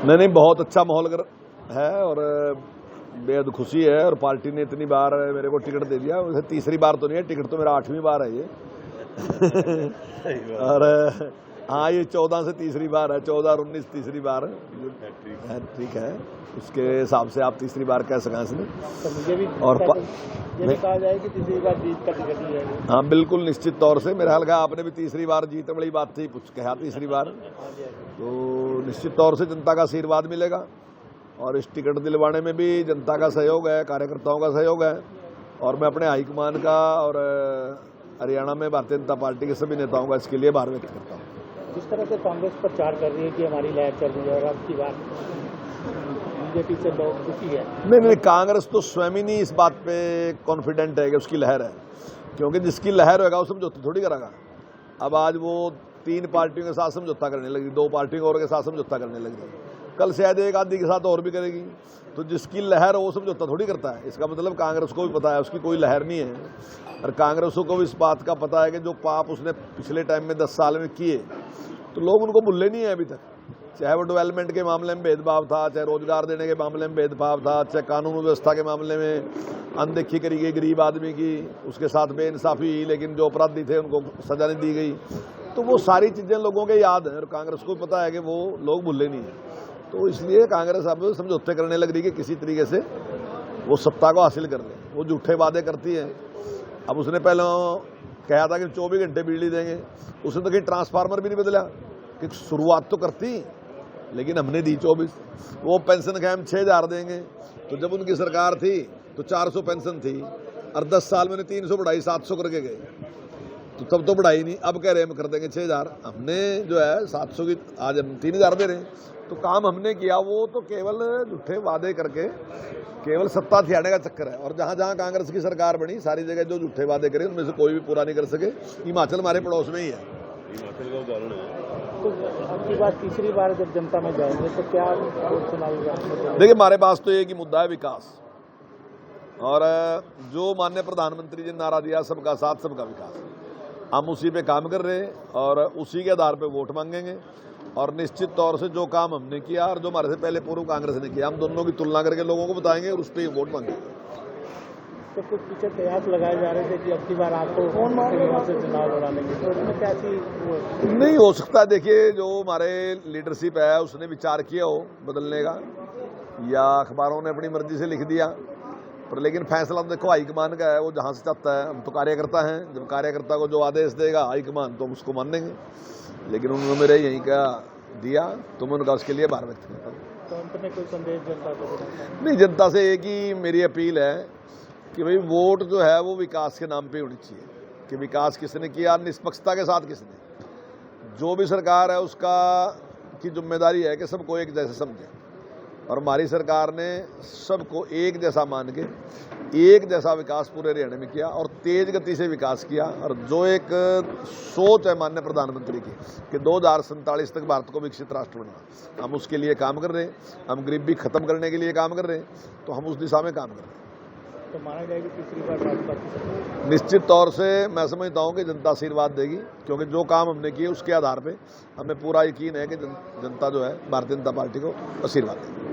नहीं, बहुत अच्छा माहौल है और बेहद खुशी है। और पार्टी ने इतनी बार मेरे को टिकट दे दिया, वैसे तीसरी बार तो नहीं है, टिकट तो मेरा 8वीं बार है ये। और हाँ, ये 14 से तीसरी बार है, 14 और 19 तीसरी बार है। ठीक है, उसके हिसाब से आप तीसरी बार कह सकें इसने। तो मुझे भी और ये कहा जाए कि तीसरी बार जीत का टिकट ही है। हाँ, बिल्कुल निश्चित तौर से। मेरा ख्याल है आपने भी तीसरी बार जीत बड़ी बात थी, कुछ कहा तीसरी बार, तो निश्चित तौर से जनता का आशीर्वाद मिलेगा। और इस टिकट दिलवाने में भी जनता का सहयोग है, कार्यकर्ताओं का सहयोग है। और मैं अपने हाईकमान का और हरियाणा में भारतीय जनता पार्टी के सभी नेताओं का इसके लिए आभार व्यक्त करता हूँ। जिस तरह से कांग्रेस प्रचार कर रही है कि हमारी लहर चल रही है और अब की बात बीजेपी से लोग दुखी है। नहीं, कांग्रेस तो स्वयं ही नहीं इस बात पे कॉन्फिडेंट है कि उसकी लहर है, क्योंकि जिसकी लहर होगा वो समझौता थोड़ी करेगा। अब आज वो 3 पार्टियों के साथ समझौता करने लगी, 2 पार्टियों और के साथ समझौता करने लगी, कल शायद एक आदमी के साथ और भी करेगी। तो जिसकी लहर वो समझौता थोड़ी करता है। इसका मतलब कांग्रेस को भी पता है उसकी कोई लहर नहीं है, और कांग्रेस को भी इस बात का पता है कि जो पाप उसने पिछले टाइम में 10 साल में किए, तो लोग उनको भूले नहीं है अभी तक। चाहे वो डेवलपमेंट के मामले में भेदभाव था, चाहे रोजगार देने के मामले में भेदभाव था, चाहे कानून व्यवस्था के मामले में अनदेखी करी गई गरीब आदमी की, उसके साथ बेइंसाफी हुई, लेकिन जो अपराधी थे उनको सजा नहीं दी गई। तो वो सारी चीज़ें लोगों के याद हैं और कांग्रेस को पता है कि वो लोग भूले नहीं हैं। तो इसलिए कांग्रेस अब समझौते करने लग रही है कि किसी तरीके से वो सत्ता को हासिल कर ले। वो झूठे वादे करती है। अब उसने पहले कहा था कि 24 घंटे बिजली देंगे, उसने तो कहीं ट्रांसफार्मर भी नहीं बदला, कि शुरुआत तो करती, लेकिन हमने दी 24। वो पेंशन कायम 6000 देंगे, तो जब उनकी सरकार थी तो 400 पेंशन थी, और 10 साल में 300 बढ़ाई, 700 करके गए, तो तब तो बढ़ाई नहीं। अब कह रहे हम कर देंगे 6000। हमने जो है 700 की, आज हम 3000 दे रहे हैं। तो काम हमने किया, वो तो केवल झूठे वादे करके केवल सत्ता थियाने का चक्कर है। और जहाँ जहाँ कांग्रेस की सरकार बनी, सारी जगह जो झूठे वादे करे उनमें से कोई भी पूरा नहीं कर सके। हिमाचल हमारे पड़ोस में ही है, हिमाचल का उदाहरण है। तो अब की बात तीसरी बार जब जनता में जाएंगे तो क्या सुनाएगा? देखिए, हमारे पास तो एक ही मुद्दा है, विकास। और जो माननीय प्रधानमंत्री जी ने नारा दिया, सबका साथ सबका विकास, हम उसी पे काम कर रहे हैं और उसी के आधार पे वोट मांगेंगे। और निश्चित तौर से जो काम हमने किया और जो हमारे से पहले पूर्व कांग्रेस ने किया, हम दोनों की तुलना करके लोगों को बताएंगे और उस पर वोट मांगेंगे। तो कुछ पीछे कयास लगाए जा रहे थे कि अब की बार आपको से चुनाव लड़ा लेंगे, तो उसमें कैसी नहीं हो सकता। देखिए, जो हमारे लीडरशिप है उसने विचार किया हो बदलने का, या अखबारों ने अपनी मर्जी से लिख दिया, पर लेकिन फैसला तो देखो हाईकमान का है, वो जहाँ से चाहता है। हम तो कार्यकर्ता हैं, जब कार्यकर्ता को जो आदेश देगा हाईकमान, तो हम उसको मानेंगे। लेकिन उन्होंने मेरे यहीं का दिया, तो मैं उनका उसके लिए आभार व्यक्त करता हूँ। तो अंत में कोई संदेश जनता को? नहीं, जनता से एक ही मेरी अपील है कि भाई वोट जो है वो विकास के नाम पे होनी चाहिए, कि विकास किसने किया, निष्पक्षता के साथ किसने। जो भी सरकार है उसका की जिम्मेदारी है कि सबको एक जैसे समझे, और हमारी सरकार ने सबको एक जैसा मान के एक जैसा विकास पूरे हरियाणा में किया और तेज गति से विकास किया। और जो एक सोच है माननीय प्रधानमंत्री की कि 2047 तक भारत को विकसित राष्ट्र बनाना, हम उसके लिए काम कर रहे हैं। हम गरीबी खत्म करने के लिए काम कर रहे हैं, तो हम उस दिशा में काम कर रहे हैं। तो माना जाएगी तीसरी बार भाजपा की? निश्चित तौर से मैं समझता हूं कि जनता आशीर्वाद देगी, क्योंकि जो काम हमने किए उसके आधार पे हमें पूरा यकीन है कि जनता जो है भारतीय जनता पार्टी को आशीर्वाद देगी।